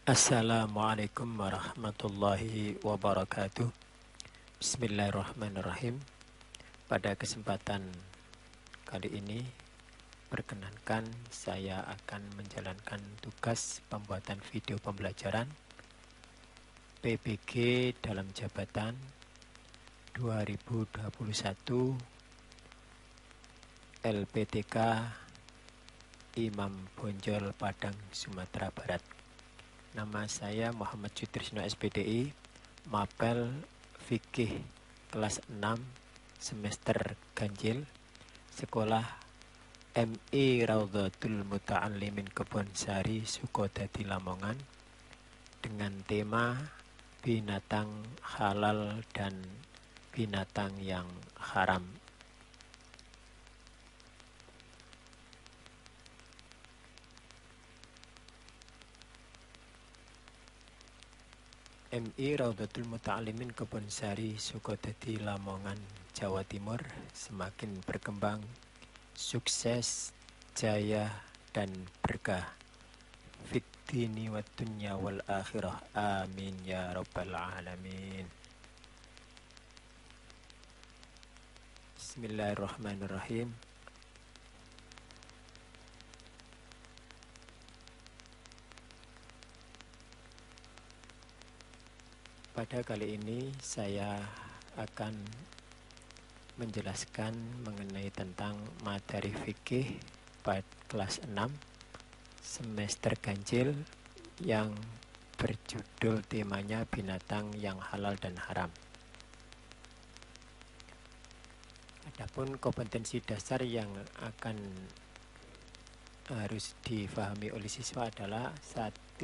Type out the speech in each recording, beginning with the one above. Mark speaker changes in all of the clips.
Speaker 1: Assalamualaikum warahmatullahi wabarakatuh. Bismillahirrahmanirrahim. Pada kesempatan kali ini, perkenankan saya akan menjalankan tugas pembuatan video pembelajaran PBG dalam jabatan 2021 LPTK Imam Bonjol Padang, Sumatera Barat. Nama saya Muhammad Sutrisno SPDI, Mapel Fikih kelas 6 semester ganjil, Sekolah MI Raudhatul Muta'allimin Kebonsari, Sukodadi, Lamongan, dengan tema binatang halal dan binatang yang haram. MI Raudhatul Muta'allimin Kebonsari, Sukodadi, Lamongan, Jawa Timur semakin berkembang, sukses, jaya, dan berkah fid dini wad dunya wal akhirah. Amin ya rabbal alamin. Bismillahirrahmanirrahim. Pada kali ini saya akan menjelaskan mengenai tentang materi fikih pada kelas 6 semester ganjil yang berjudul temanya binatang yang halal dan haram. Adapun kompetensi dasar yang akan harus difahami oleh siswa adalah 1.3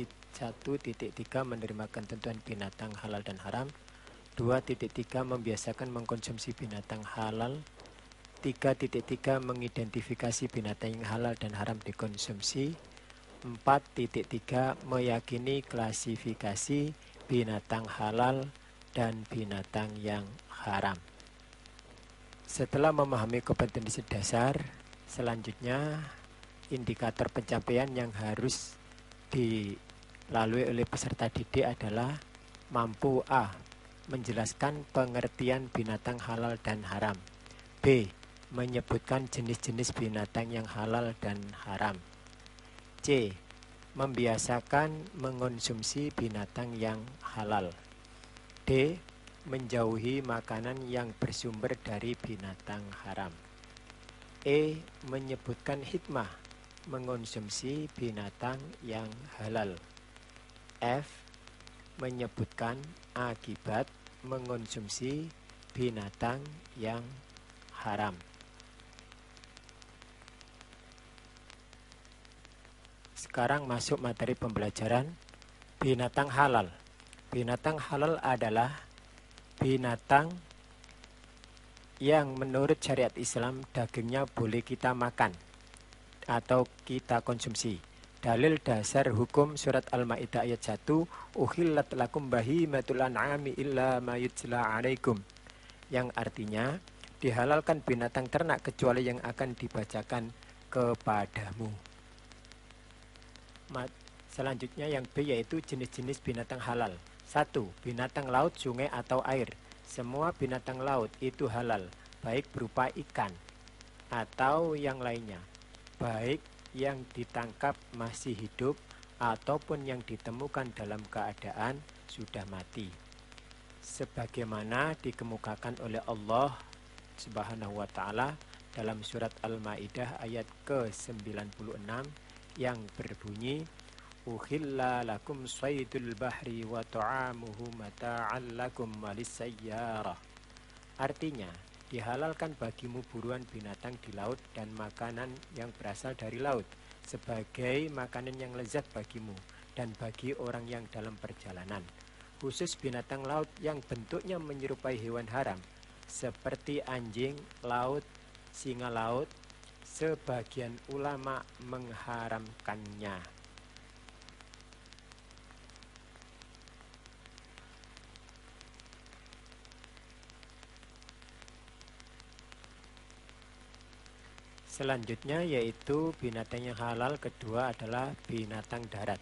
Speaker 1: menerima ketentuan binatang halal dan haram, 2.3 membiasakan mengkonsumsi binatang halal, 3.3 mengidentifikasi binatang yang halal dan haram dikonsumsi, 4.3 meyakini klasifikasi binatang halal dan binatang yang haram. Setelah memahami kompetensi dasar, selanjutnya indikator pencapaian yang harus dilalui oleh peserta didik adalah mampu A. menjelaskan pengertian binatang halal dan haram, B. menyebutkan jenis-jenis binatang yang halal dan haram, C. membiasakan mengonsumsi binatang yang halal, D. menjauhi makanan yang bersumber dari binatang haram, E. menyebutkan hikmah mengonsumsi binatang yang halal, F. menyebutkan akibat mengonsumsi binatang yang haram. Sekarang masuk materi pembelajaran binatang halal. Binatang halal adalah binatang yang menurut syariat Islam dagingnya boleh kita makan atau kita konsumsi. Dalil dasar hukum surat Al-Maidah ayat 1, uhillat lakum bahimatul an'ami illa ma yutla alaikum, yang artinya dihalalkan binatang ternak kecuali yang akan dibacakan kepadamu. Selanjutnya yang B yaitu jenis-jenis binatang halal. 1. Binatang laut, sungai atau air. Semua binatang laut itu halal, baik berupa ikan atau yang lainnya, baik yang ditangkap masih hidup ataupun yang ditemukan dalam keadaan sudah mati, sebagaimana dikemukakan oleh Allah Subhanahu wa ta'ala dalam surat Al-Maidah ayat ke-96 yang berbunyi, uhilla lakum saydul bahri wa ta'amuhu mata'an lakum walisayyarah. Artinya, dihalalkan bagimu buruan binatang di laut dan makanan yang berasal dari laut sebagai makanan yang lezat bagimu dan bagi orang yang dalam perjalanan, khusus binatang laut yang bentuknya menyerupai hewan haram seperti anjing laut, singa laut. Sebagian ulama mengharamkannya. Selanjutnya yaitu binatang yang halal kedua adalah binatang darat.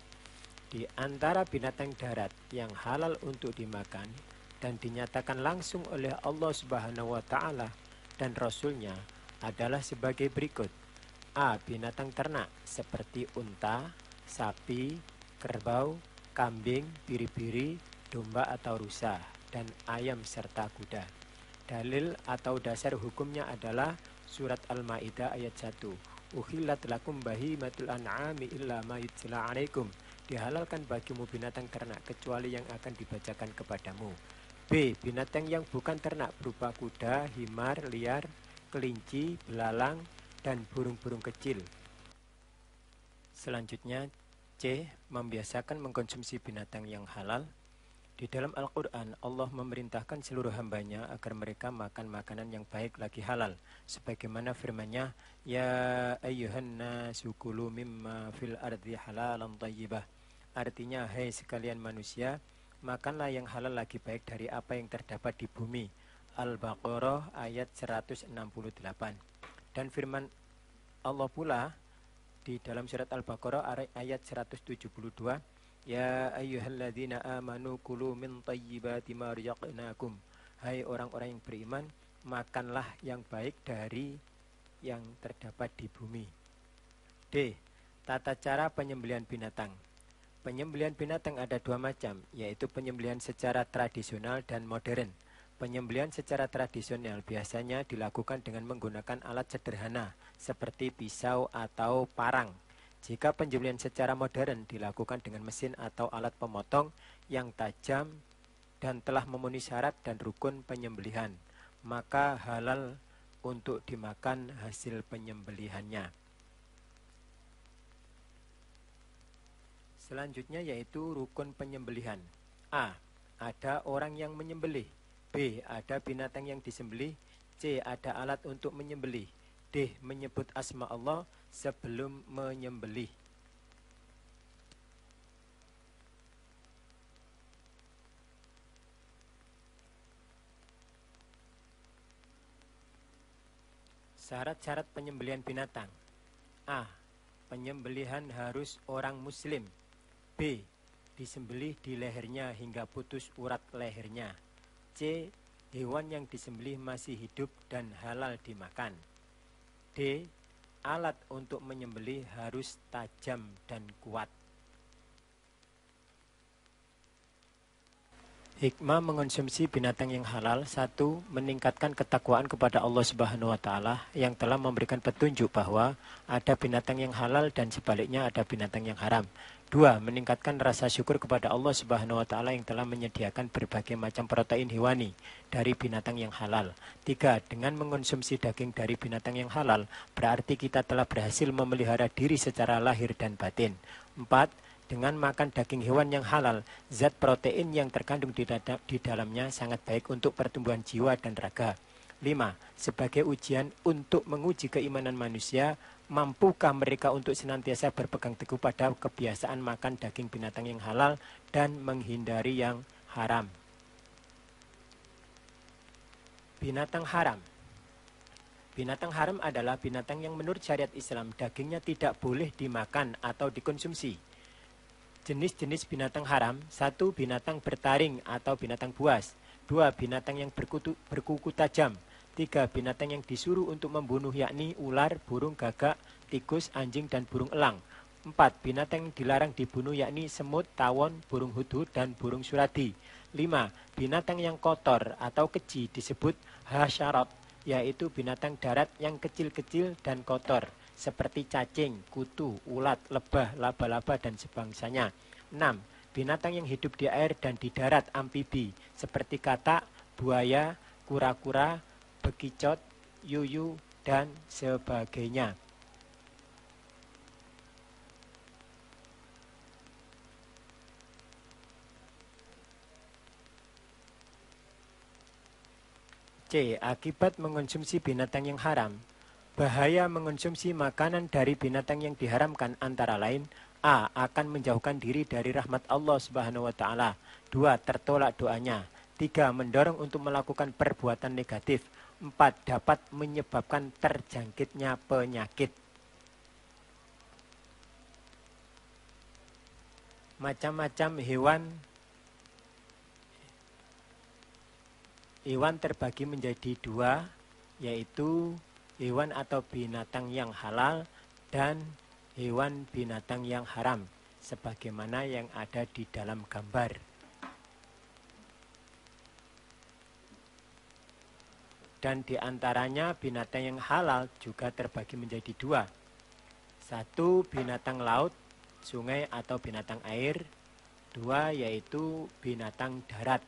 Speaker 1: Di antara binatang darat yang halal untuk dimakan dan dinyatakan langsung oleh Allah Subhanahu wa taala dan Rasulnya adalah sebagai berikut. A. Binatang ternak seperti unta, sapi, kerbau, kambing, biri-biri, domba atau rusa, dan ayam serta kuda. Dalil atau dasar hukumnya adalah surat Al-Maidah ayat 1. Uhillat lakum bahimatul an'ami illa ma yutla alaikum. Dihalalkan bagimu binatang ternak kecuali yang akan dibacakan kepadamu. B. Binatang yang bukan ternak berupa kuda, himar, liar, kelinci, belalang, dan burung-burung kecil. Selanjutnya C. Membiasakan mengkonsumsi binatang yang halal. Di dalam Al-Quran, Allah memerintahkan seluruh hambanya agar mereka makan makanan yang baik lagi halal. Sebagaimana firman-Nya, Ya ayyuhan nasu kulu mimma fil ardi halalan thayyibah. Artinya, hai sekalian manusia, makanlah yang halal lagi baik dari apa yang terdapat di bumi. Al-Baqarah ayat 168. Dan firman Allah pula di dalam surat Al-Baqarah ayat 172, Ya ayyuhalladzina amanu kulu min tayyibati ma razaqnakum. Hai orang-orang yang beriman, makanlah yang baik dari yang terdapat di bumi. D. Tata cara penyembelihan binatang. Penyembelihan binatang ada dua macam, yaitu penyembelihan secara tradisional dan modern. Penyembelihan secara tradisional biasanya dilakukan dengan menggunakan alat sederhana seperti pisau atau parang. Jika penyembelihan secara modern dilakukan dengan mesin atau alat pemotong yang tajam dan telah memenuhi syarat dan rukun penyembelihan, maka halal untuk dimakan hasil penyembelihannya. Selanjutnya yaitu rukun penyembelihan. A. Ada orang yang menyembelih. B. Ada binatang yang disembelih. C. Ada alat untuk menyembelih. D. Menyebut asma Allah sebelum menyembelih. Syarat-syarat penyembelihan binatang. A. Penyembelihan harus orang muslim. B. Disembelih di lehernya hingga putus urat lehernya. C. Hewan yang disembelih masih hidup dan halal dimakan. D. Alat untuk menyembelih harus tajam dan kuat. Hikmah mengonsumsi binatang yang halal. 1. Meningkatkan ketakwaan kepada Allah Subhanahu wa taala yang telah memberikan petunjuk bahwa ada binatang yang halal dan sebaliknya ada binatang yang haram. 2. Meningkatkan rasa syukur kepada Allah Subhanahu wa taala yang telah menyediakan berbagai macam protein hewani dari binatang yang halal. 3. Dengan mengonsumsi daging dari binatang yang halal, berarti kita telah berhasil memelihara diri secara lahir dan batin. 4. Dengan makan daging hewan yang halal, zat protein yang terkandung di dalamnya sangat baik untuk pertumbuhan jiwa dan raga. 5. Sebagai ujian untuk menguji keimanan manusia, mampukah mereka untuk senantiasa berpegang teguh pada kebiasaan makan daging binatang yang halal dan menghindari yang haram. Binatang haram. Binatang haram adalah binatang yang menurut syariat Islam dagingnya tidak boleh dimakan atau dikonsumsi. Jenis-jenis binatang haram: 1. Binatang bertaring atau binatang buas. 2. Binatang yang berkuku tajam. 3. Binatang yang disuruh untuk membunuh yakni ular, burung gagak, tikus, anjing, dan burung elang. 4. Binatang yang dilarang dibunuh yakni semut, tawon, burung hudhud, dan burung suradi. 5. Binatang yang kotor atau keji disebut hasyarat, yaitu binatang darat yang kecil-kecil dan kotor seperti cacing, kutu, ulat, lebah, laba-laba, dan sebangsanya. 6. Binatang yang hidup di air dan di darat amfibi seperti katak, buaya, kura-kura, bekicot, yuyu, dan sebagainya. C. Akibat mengonsumsi binatang yang haram. Bahaya mengonsumsi makanan dari binatang yang diharamkan antara lain: A. Akan menjauhkan diri dari rahmat Allah Subhanahu wa taala. 2. Tertolak doanya. 3. Mendorong untuk melakukan perbuatan negatif. 4. Dapat menyebabkan terjangkitnya penyakit. Macam-macam hewan terbagi menjadi dua, yaitu hewan atau binatang yang halal dan hewan binatang yang haram, sebagaimana yang ada di dalam gambar. Dan diantaranya binatang yang halal juga terbagi menjadi dua. Satu, binatang laut, sungai atau binatang air. Dua, yaitu binatang darat.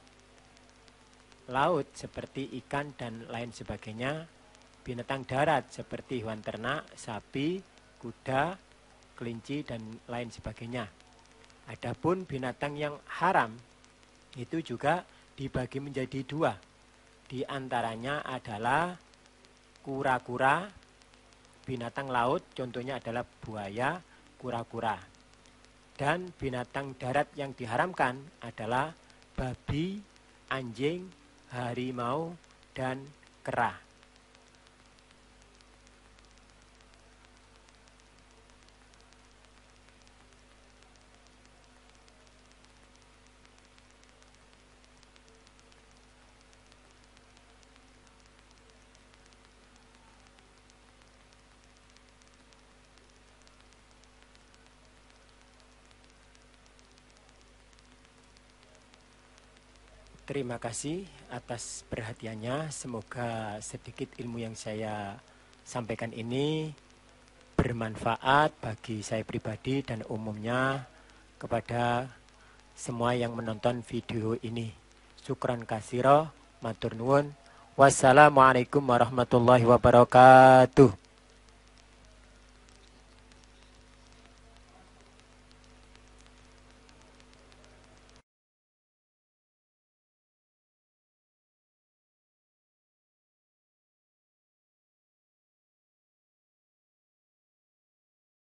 Speaker 1: Laut seperti ikan dan lain sebagainya. Binatang darat seperti hewan ternak, sapi, kuda, kelinci dan lain sebagainya. Adapun binatang yang haram itu juga dibagi menjadi dua. Di antaranya adalah kura-kura, binatang laut, contohnya adalah buaya, kura-kura. Dan binatang darat yang diharamkan adalah babi, anjing, harimau, dan kera. Terima kasih atas perhatiannya. Semoga sedikit ilmu yang saya sampaikan ini bermanfaat bagi saya pribadi dan umumnya kepada semua yang menonton video ini. Syukran katsira, matur nuwun. Wassalamualaikum warahmatullahi wabarakatuh.